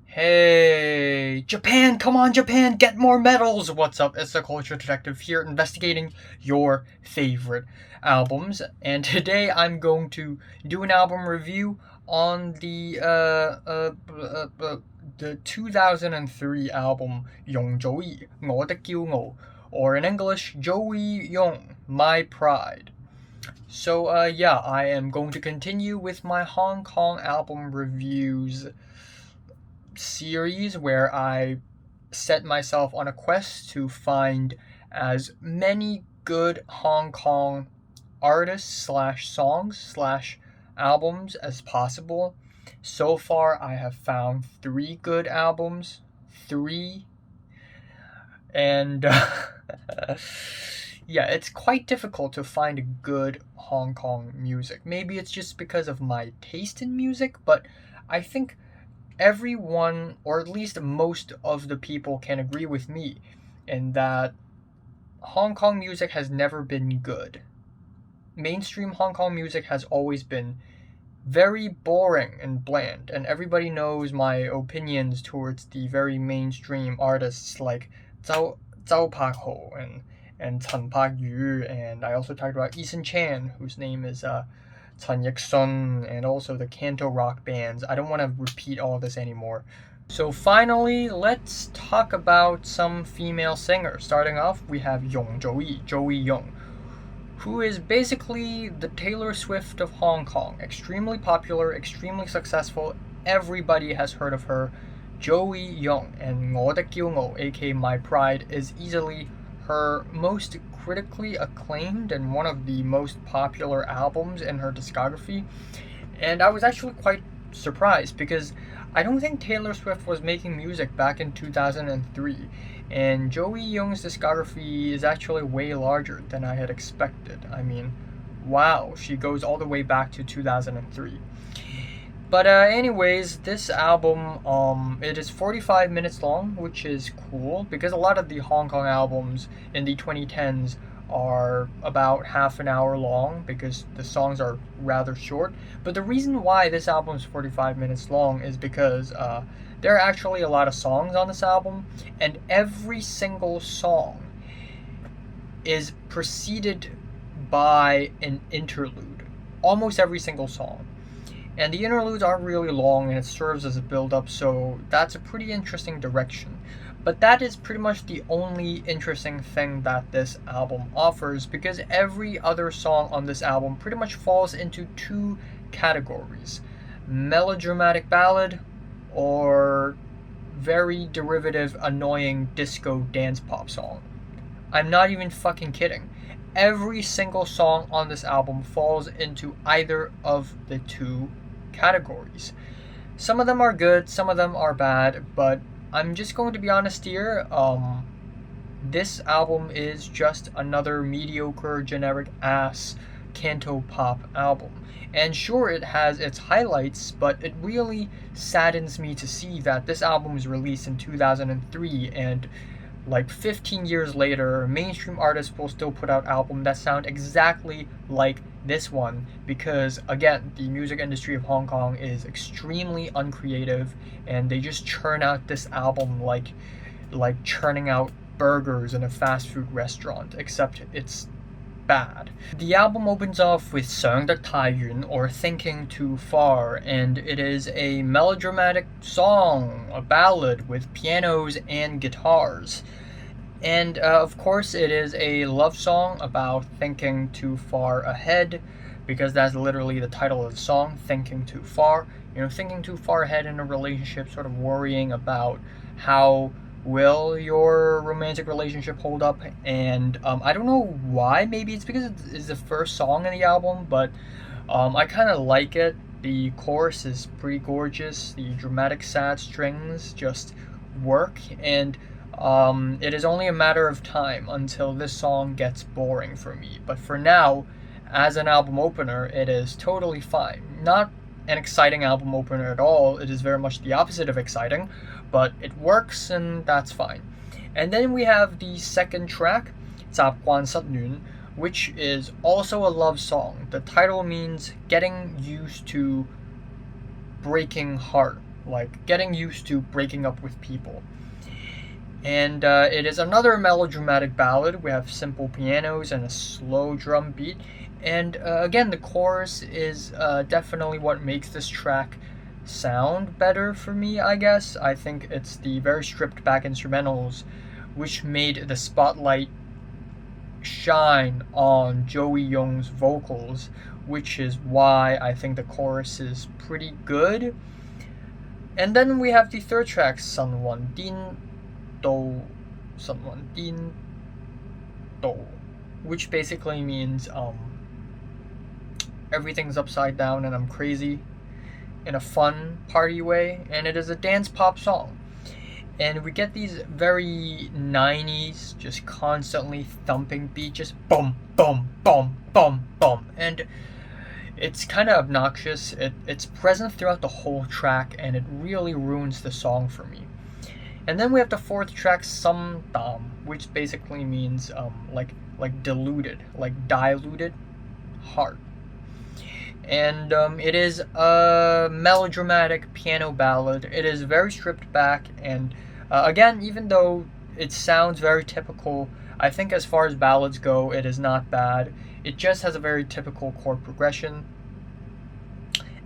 Hey, Japan, come on, Japan, get more medals! What's up? It's the Culture Detective here investigating your favorite albums. And today I'm going to do an album review on the 2003 album 容祖兒我的驕傲, or in English, Joey Young, My Pride. So I am going to continue with my Hong Kong album reviews series where I set myself on a quest to find as many good Hong Kong artists slash songs slash albums as possible. So far, I have found 3 good albums. 3. And yeah, it's quite difficult to find good Hong Kong music. Maybe it's just because of my taste in music, but I think everyone, or at least most of the people, can agree with me in that Hong Kong music has never been good. Mainstream Hong Kong music has always been very boring and bland, and everybody knows my opinions towards the very mainstream artists like Zhao Pak Ho and Chen Pak Yu, and I also talked about Eason Chan, whose name is Chen Yik-sun, and also the Canto rock bands. I don't want to repeat all this anymore. So finally, let's talk about some female singers. Starting off, we have Joey Young, who is basically the Taylor Swift of Hong Kong. Extremely popular, extremely successful. Everybody has heard of her. Joey Young, and 我的驕傲, aka My Pride, is easily her most critically acclaimed and one of the most popular albums in her discography. And I was actually quite surprised because I don't think Taylor Swift was making music back in 2003, and Joey Young's discography is actually way larger than I had expected. I mean, wow, she goes all the way back to 2003. But anyways, this album, it is 45 minutes long, which is cool, because a lot of the Hong Kong albums in the 2010s are about half an hour long, because the songs are rather short. But the reason why this album is 45 minutes long is because there are actually a lot of songs on this album, and every single song is preceded by an interlude. Almost every single song. And the interludes aren't really long, and it serves as a build-up, so that's a pretty interesting direction. But that is pretty much the only interesting thing that this album offers, because every other song on this album pretty much falls into 2 categories: melodramatic ballad, or very derivative, annoying disco dance pop song. I'm not even fucking kidding. Every single song on this album falls into either of the 2 categories. Some of them are good, some of them are bad, but I'm just going to be honest here. This album is just another mediocre, generic ass Cantopop album. And sure, it has its highlights, but it really saddens me to see that this album was released in 2003, and like 15 years later, mainstream artists will still put out albums that sound exactly like this one, because again, the music industry of Hong Kong is extremely uncreative, and they just churn out this album like churning out burgers in a fast food restaurant, except it's bad. The album opens off with 想得太遠, or Thinking Too Far, and it is a melodramatic song, a ballad with pianos and guitars. And of course, it is a love song about thinking too far ahead, because that's literally the title of the song, Thinking Too Far. You know, thinking too far ahead in a relationship, sort of worrying about how will your romantic relationship hold up. And I don't know why. Maybe it's because it's the first song in the album, but I kind of like it. The chorus is pretty gorgeous. The dramatic sad strings just work, and it is only a matter of time until this song gets boring for me. But for now, as an album opener, it is totally fine. Not an exciting album opener at all. It is very much the opposite of exciting, but it works, and that's fine. And then we have the second track, 習慣失戀, which is also a love song. The title means getting used to breaking heart, like getting used to breaking up with people. And it is another melodramatic ballad. We have simple pianos and a slow drum beat. And again, the chorus is definitely what makes this track sound better for me, I guess. I think it's the very stripped back instrumentals which made the spotlight shine on Joey Young's vocals, which is why I think the chorus is pretty good. And then we have the third track,神魂顛倒, which basically means everything's upside down and I'm crazy in a fun party way, and it is a dance pop song. And we get these very 90s, just constantly thumping beat, just boom, boom, boom, boom, boom. And it's kind of obnoxious. It's present throughout the whole track, and it really ruins the song for me. And then we have the fourth track, Samdam, which basically means like diluted, like diluted heart. And it is a melodramatic piano ballad. It is very stripped back, and again, even though it sounds very typical, I think as far as ballads go, it is not bad. It just has a very typical chord progression.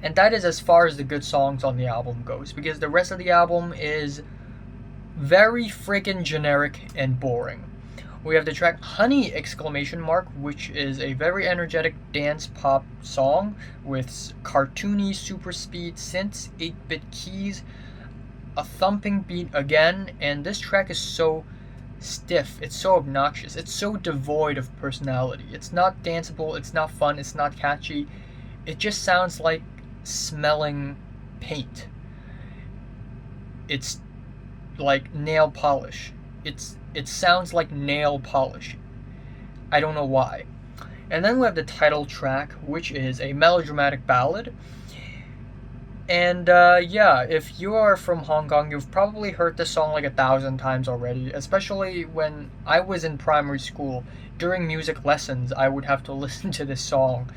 And that is as far as the good songs on the album goes, because the rest of the album is very freaking generic and boring. We have the track Honey! Which is a very energetic dance pop song with cartoony super speed synths, 8-bit keys, a thumping beat again, and this track is so stiff, it's so obnoxious, it's so devoid of personality. It's not danceable, it's not fun, it's not catchy. It just sounds like smelling paint. It's like nail polish. It sounds like nail polish. I don't know why. And then we have the title track, which is a melodramatic ballad. And yeah, if you are from Hong Kong, you've probably heard this song like 1,000 times already, especially when I was in primary school. During music lessons, I would have to listen to this song.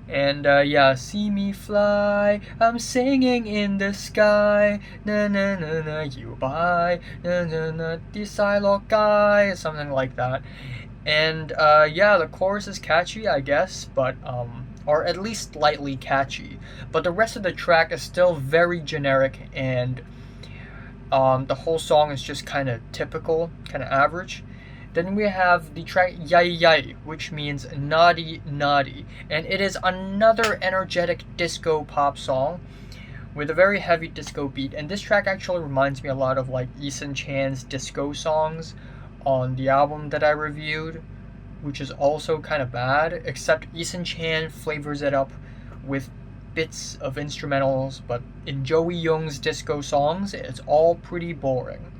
And yeah, see me fly, I'm singing in the sky, na na na na, you by, na na na, desai lo guy, something like that. And yeah, the chorus is catchy, I guess, but or at least slightly catchy. But the rest of the track is still very generic, and the whole song is just kind of typical, kind of average. Then we have the track Yai Yai, which means naughty naughty, and it is another energetic disco pop song with a very heavy disco beat. And this track actually reminds me a lot of like Eason Chan's disco songs on the album that I reviewed, which is also kind of bad, except Eason Chan flavors it up with bits of instrumentals, but in Joey Young's disco songs, it's all pretty boring.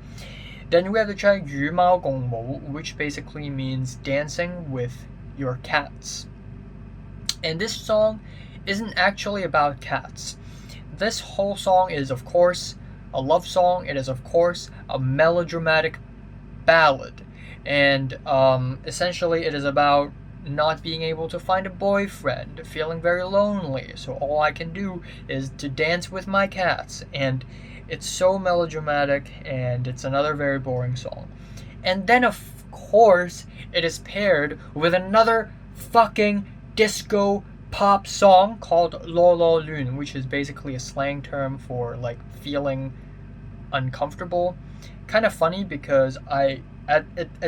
Then we have the track 與貓共舞, which basically means dancing with your cats. And this song isn't actually about cats. This whole song is, of course, a love song. It is, of course, a melodramatic ballad. And essentially, it is about not being able to find a boyfriend, feeling very lonely. So all I can do is to dance with my cats. And it's so melodramatic, and it's another very boring song. And then, of course, it is paired with another fucking disco pop song called Lo Lo Lun, which is basically a slang term for, like, feeling uncomfortable. Kind of funny because at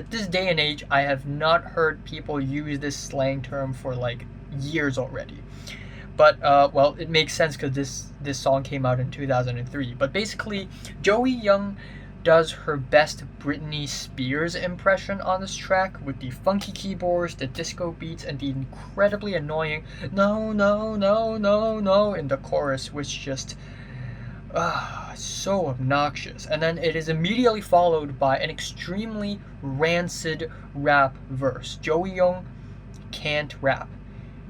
this day and age, I have not heard people use this slang term for, like, years already. But, well, it makes sense because this song came out in 2003. But basically, Joey Young does her best Britney Spears impression on this track with the funky keyboards, the disco beats, and the incredibly annoying no, no, no, no, no in the chorus, which just, so obnoxious. And then it is immediately followed by an extremely rancid rap verse. Joey Young can't rap.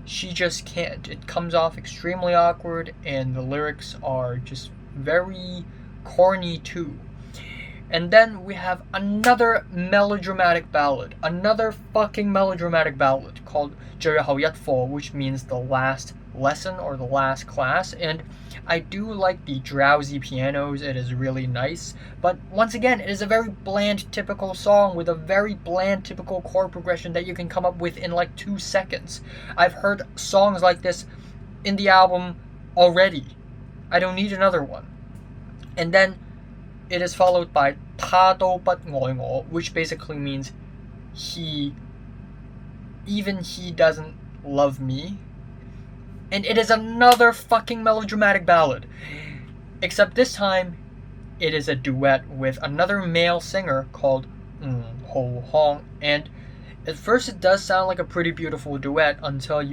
She just can't. It comes off extremely awkward, and the lyrics are just very corny too. And then we have another melodramatic ballad, another fucking melodramatic ballad called 最後一課, which means the last lesson or the last class, and I do like the drowsy pianos. It is really nice, but once again, it is a very bland, typical song with a very bland, typical chord progression that you can come up with in like 2 seconds. I've heard songs like this in the album already. I don't need another one. And then it is followed by他都不愛我, which basically means even he doesn't love me. And it is another fucking melodramatic ballad. Except this time, it is a duet with another male singer called Ho Hong. And at first it does sound like a pretty beautiful duet until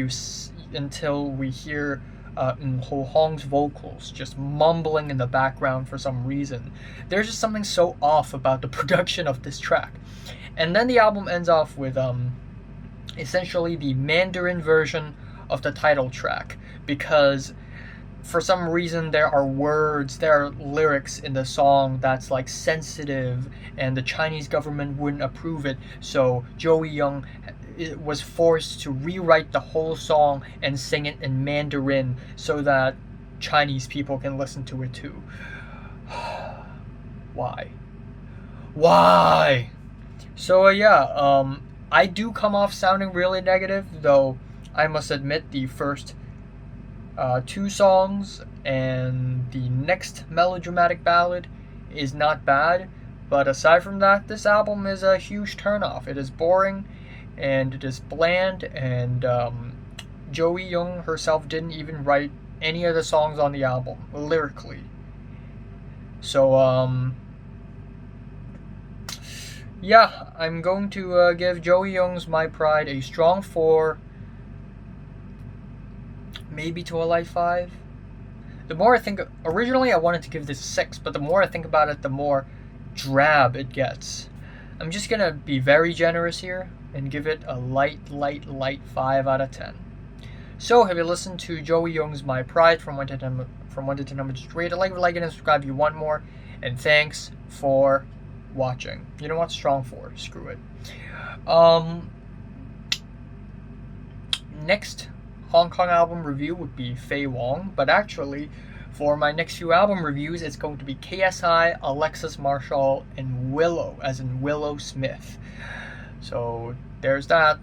we hear Ho Hong's vocals just mumbling in the background for some reason. There's just something so off about the production of this track. And then the album ends off with essentially the Mandarin version of the title track, because for some reason there are lyrics in the song that's like sensitive and the Chinese government wouldn't approve it, so Joey Young was forced to rewrite the whole song and sing it in Mandarin so that Chinese people can listen to it too. Why? So I do come off sounding really negative, though I must admit the first 2 songs and the next melodramatic ballad is not bad, but aside from that, this album is a huge turnoff. It is boring and it is bland, and Joey Young herself didn't even write any of the songs on the album lyrically. So I'm going to give Joey Young's My Pride a strong 4, maybe to a light 5. The more I think, originally I wanted to give this a 6, but the more I think about it, the more drab it gets. I'm just gonna be very generous here and give it a light 5 out of 10. So, have you listened to Joey Young's My Pride from 1 to 10, just rate it, like it, and subscribe if you want more. And thanks for watching. You know what? Strong 4. Screw it. Next Hong Kong album review would be Fei Wong, but actually, for my next few album reviews, it's going to be KSI, Alexis Marshall, and Willow, as in Willow Smith. So, there's that.